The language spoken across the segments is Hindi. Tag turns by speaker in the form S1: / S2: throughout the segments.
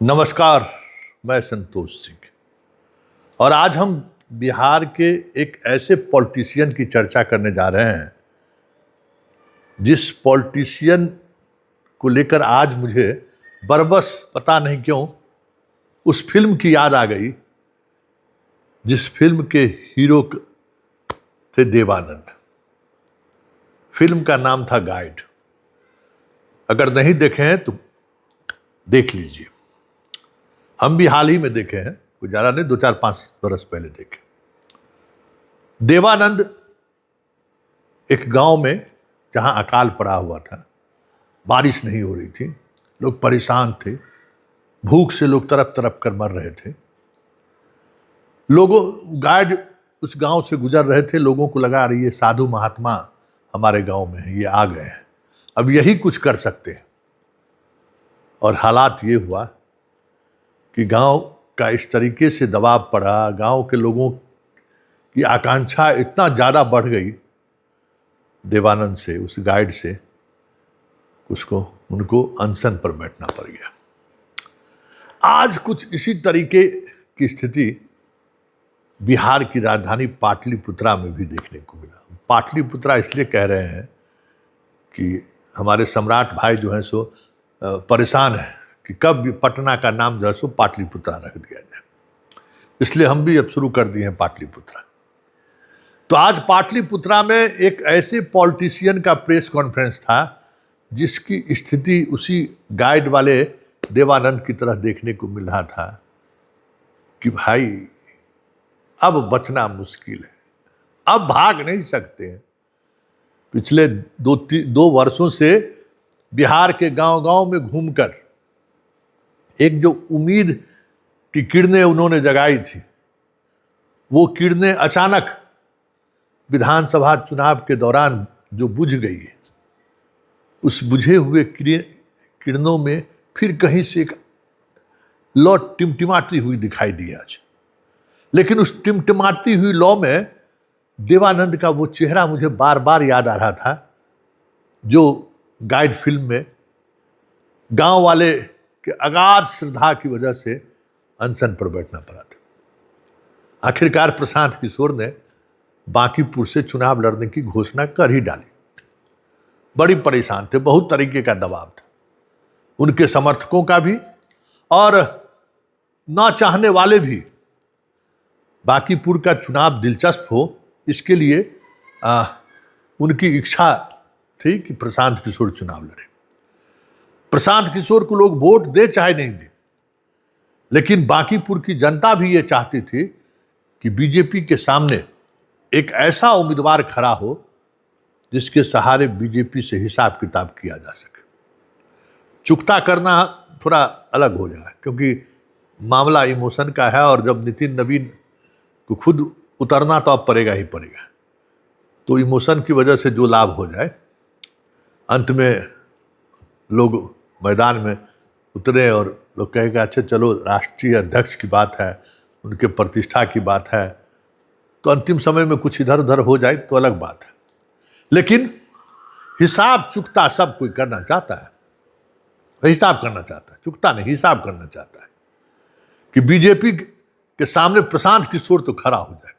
S1: नमस्कार, मैं संतोष सिंह और आज हम बिहार के एक ऐसे पॉलिटिशियन की चर्चा करने जा रहे हैं जिस पॉलिटिशियन को लेकर आज मुझे बरबस पता नहीं क्यों उस फिल्म की याद आ गई जिस फिल्म के हीरो थे देवानंद। फिल्म का नाम था गाइड। अगर नहीं देखे हैं तो देख लीजिए। हम भी हाल ही में देखे हैं, कुछ ज़्यादा नहीं, 2-4-5 बरस पहले देखे। देवानंद एक गांव में जहां अकाल पड़ा हुआ था, बारिश नहीं हो रही थी, लोग परेशान थे, भूख से लोग तरफ तरफ कर मर रहे थे। लोगों गाइड उस गांव से गुजर रहे थे, लोगों को लगा रही है साधु महात्मा हमारे गांव में है, ये आ गए हैं, अब यही कुछ कर सकते हैं। और हालात ये हुआ कि गांव का इस तरीके से दबाव पड़ा, गांव के लोगों की आकांक्षा इतना ज़्यादा बढ़ गई देवानंद से, उस गाइड से, उनको अनशन पर बैठना पड़ गया। आज कुछ इसी तरीके की स्थिति बिहार की राजधानी पाटलिपुत्रा में भी देखने को मिला। पाटलिपुत्रा इसलिए कह रहे हैं कि हमारे सम्राट भाई जो हैं सो परेशान है कि कब पटना का नाम जो है सो पाटलिपुत्रा रख दिया जाए, इसलिए हम भी अब शुरू कर दिए हैं पाटलिपुत्रा। तो आज पाटलिपुत्रा में एक ऐसे पॉलिटिशियन का प्रेस कॉन्फ्रेंस था जिसकी स्थिति उसी गाइड वाले देवानंद की तरह देखने को मिल रहा था कि भाई अब बचना मुश्किल है, अब भाग नहीं सकते हैं। पिछले 2 वर्षों से बिहार के गांव-गांव में घूमकर एक जो उम्मीद की किरणें उन्होंने जगाई थी, वो किरणें अचानक विधानसभा चुनाव के दौरान जो बुझ गई है, उस बुझे हुए किरणों में फिर कहीं से एक लौ टिमटिमाती हुई दिखाई दी आज। लेकिन उस टिमटिमाती हुई लौ में देवानंद का वो चेहरा मुझे बार बार याद आ रहा था जो गाइड फिल्म में गांव वाले के अगाध श्रद्धा की वजह से अनशन पर बैठना पड़ा था। आखिरकार प्रशांत किशोर ने बांकीपुर से चुनाव लड़ने की घोषणा कर ही डाली। बड़ी परेशान थे, बहुत तरीके का दबाव था, उनके समर्थकों का भी और ना चाहने वाले भी। बांकीपुर का चुनाव दिलचस्प हो इसके लिए उनकी इच्छा थी कि प्रशांत किशोर चुनाव लड़े। प्रशांत किशोर को लोग वोट दे चाहे नहीं दे, लेकिन बांकीपुर की जनता भी ये चाहती थी कि बीजेपी के सामने एक ऐसा उम्मीदवार खड़ा हो जिसके सहारे बीजेपी से हिसाब किताब किया जा सके। चुकता करना थोड़ा अलग हो जाए क्योंकि मामला इमोशन का है, और जब नितिन नवीन को खुद उतरना तो अब पड़ेगा ही पड़ेगा, तो इमोशन की वजह से जो लाभ हो जाए, अंत में लोग मैदान में उतरे और लोग कहेगा अच्छा चलो राष्ट्रीय अध्यक्ष की बात है, उनके प्रतिष्ठा की बात है, तो अंतिम समय में कुछ इधर उधर हो जाए तो अलग बात है। लेकिन हिसाब चुकता सब कोई करना चाहता है, हिसाब करना चाहता है, चुकता नहीं, हिसाब करना चाहता है कि बीजेपी के सामने प्रशांत किशोर तो खड़ा हो जाए।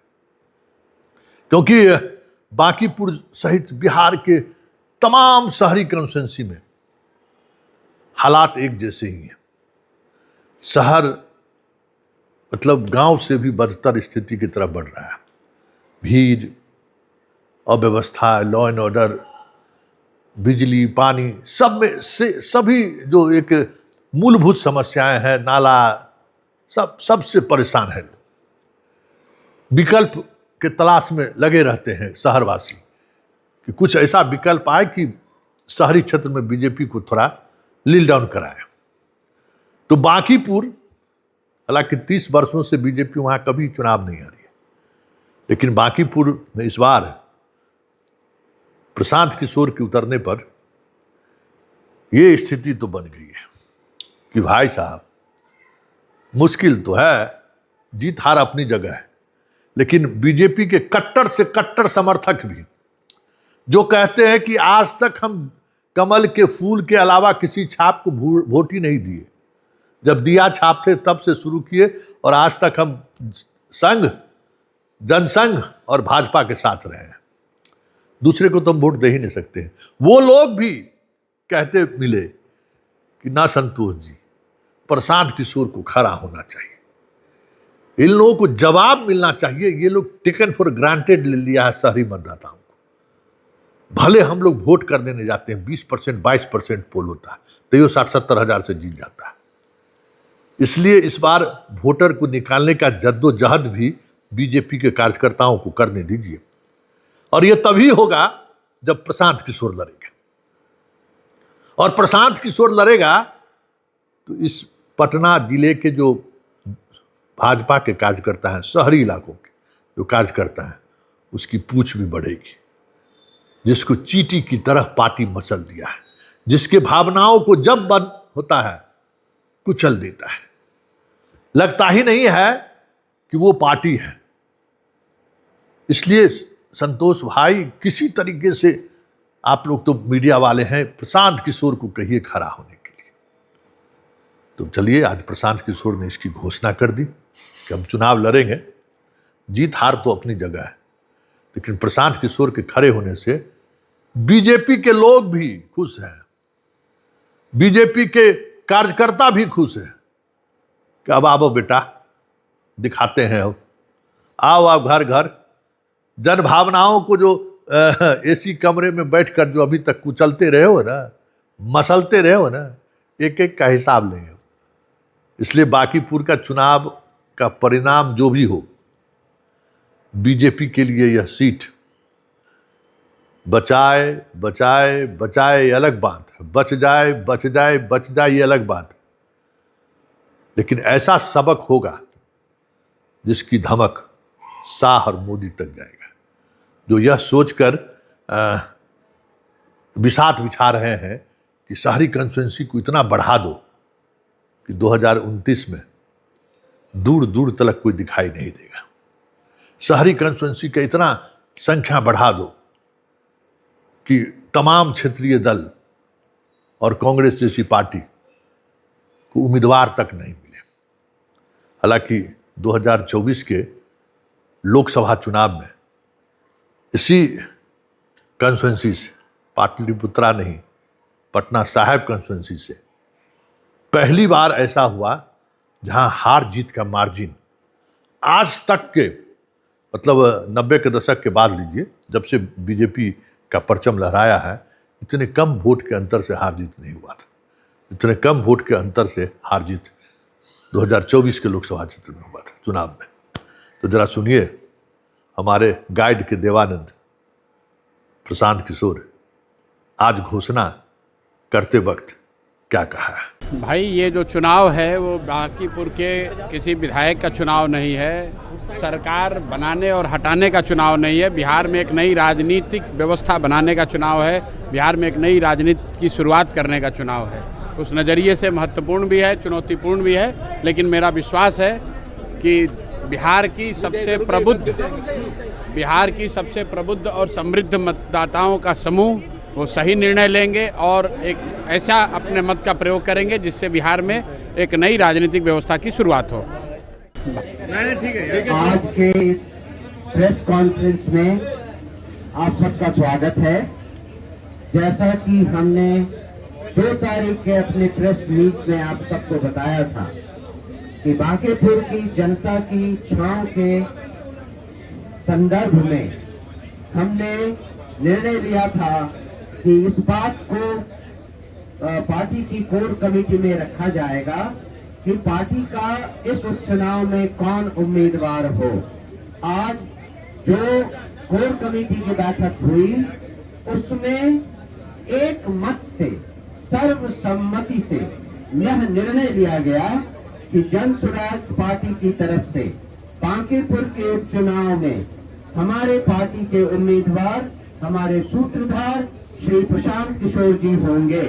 S1: क्योंकि बांकीपुर सहित बिहार के तमाम शहरी कॉन्स्टिट्यूंसी में हालात एक जैसे ही हैं। शहर मतलब गांव से भी बदतर स्थिति की तरफ बढ़ रहा है। भीड़, अव्यवस्था, लॉ एंड ऑर्डर, बिजली, पानी, सब में से सभी जो एक मूलभूत समस्याएं हैं, नाला, सबसे परेशान है। विकल्प के तलाश में लगे रहते हैं शहरवासी कि कुछ ऐसा विकल्प आए कि शहरी क्षेत्र में बीजेपी को थोड़ा लील डाउन कराए। तो बांकीपुर, हालांकि 30 वर्षों से बीजेपी वहां कभी चुनाव नहीं आ रही है, लेकिन बांकीपुर में इस बार प्रशांत किशोर के उतरने पर यह स्थिति तो बन गई है कि भाई साहब मुश्किल तो है, जीत हार अपनी जगह है, लेकिन बीजेपी के कट्टर से कट्टर समर्थक भी जो कहते हैं कि आज तक हम कमल के फूल के अलावा किसी छाप को वोट ही नहीं दिए, जब दिया छाप थे तब से शुरू किए और आज तक हम संघ, जनसंघ और भाजपा के साथ रहे हैं। दूसरे को तो हम वोट दे ही नहीं सकते। वो लोग भी कहते मिले कि ना संतोष जी, प्रशांत किशोर को खड़ा होना चाहिए, इन लोगों को जवाब मिलना चाहिए। ये लोग टेकन फॉर ग्रांटेड ले लिया है शहरी मतदाताओं को। भले हम लोग वोट कर देने जाते हैं, 20% 22% पोल होता है, तो ये 60-70 हजार से जीत जाता है। इसलिए इस बार वोटर को निकालने का जद्दोजहद भी बीजेपी के कार्यकर्ताओं को करने दीजिए, और यह तभी होगा जब प्रशांत किशोर लड़ेगा। और प्रशांत किशोर लड़ेगा तो इस पटना जिले के जो भाजपा के कार्यकर्ता हैं, शहरी इलाकों के जो कार्यकर्ता हैं, उसकी पूछ भी बढ़ेगी। जिसको चींटी की तरह पार्टी मचल दिया है, जिसके भावनाओं को जब मन होता है कुचल देता है, लगता ही नहीं है कि वो पार्टी है। इसलिए संतोष भाई, किसी तरीके से आप लोग तो मीडिया वाले हैं, प्रशांत किशोर को कहिए खड़ा होने के लिए। तो चलिए, आज प्रशांत किशोर ने इसकी घोषणा कर दी कि हम चुनाव लड़ेंगे। जीत हार तो अपनी जगह है, लेकिन प्रशांत किशोर के खड़े होने से बीजेपी के लोग भी खुश हैं, बीजेपी के कार्यकर्ता भी खुश हैं कि अब आओ बेटा, दिखाते हैं, अब आओ घर घर। जन भावनाओं को जो एसी कमरे में बैठकर जो अभी तक कुचलते रहे हो ना, मसलते रहे हो ना, एक एक का हिसाब लेंगे। इसलिए बांकीपुर का चुनाव का परिणाम जो भी हो, बीजेपी के लिए यह सीट बचाए बचाए बचाए ये अलग बात है, बच जाए बच जाए बच जाए ये अलग बात है, लेकिन ऐसा सबक होगा जिसकी धमक शाह और मोदी तक जाएगा, जो यह सोचकर बिसात बिछा रहे हैं कि शहरी कंस्टिट्यूएंसी को इतना बढ़ा दो कि 2029 में दूर दूर तक कोई दिखाई नहीं देगा। शहरी कंस्टिट्यूएंसी का इतना संख्या बढ़ा दो कि तमाम क्षेत्रीय दल और कांग्रेस जैसी पार्टी को उम्मीदवार तक नहीं मिले। हालांकि 2024 के लोकसभा चुनाव में इसी कंस्टिट्यूएंसी से, पाटलिपुत्रा नहीं, पटना साहिब कंस्टिट्यूएंसी से पहली बार ऐसा हुआ जहां हार जीत का मार्जिन आज तक के, मतलब 90 के दशक के बाद लीजिए, जब से बीजेपी का परचम लहराया है, इतने कम वोट के अंतर से हार जीत नहीं हुआ था। इतने कम वोट के अंतर से हार जीत 2024 के लोकसभा क्षेत्र में हुआ था चुनाव में। तो जरा सुनिए हमारे गाइड के देवानंद प्रशांत किशोर आज घोषणा करते वक्त क्या कहा है।
S2: भाई, ये जो चुनाव है वो बांकीपुर के किसी विधायक का चुनाव नहीं है, सरकार बनाने और हटाने का चुनाव नहीं है, बिहार में एक नई राजनीतिक व्यवस्था बनाने का चुनाव है, बिहार में एक नई राजनीति की शुरुआत करने का चुनाव है। उस नज़रिए से महत्वपूर्ण भी है, चुनौतीपूर्ण भी है, लेकिन मेरा विश्वास है कि बिहार की सबसे प्रबुद्ध और समृद्ध मतदाताओं का समूह वो सही निर्णय लेंगे और एक ऐसा अपने मत का प्रयोग करेंगे जिससे बिहार में एक नई राजनीतिक व्यवस्था की शुरुआत हो।
S3: आज के इस प्रेस कॉन्फ्रेंस में आप सबका स्वागत है। जैसा कि हमने 2 तारीख के अपने प्रेस मीट में आप सबको बताया था कि बांकीपुर की जनता की छांव के संदर्भ में हमने निर्णय लिया था कि इस बात को पार्टी की कोर कमेटी में रखा जाएगा कि पार्टी का इस उपचुनाव में कौन उम्मीदवार हो। आज जो कोर कमेटी की बैठक हुई उसमें एक मत से, सर्वसम्मति से यह निर्णय लिया गया कि जन स्वराज पार्टी की तरफ से बांकीपुर के उपचुनाव में हमारे पार्टी के उम्मीदवार, हमारे सूत्रधार श्री प्रशांत किशोर जी होंगे।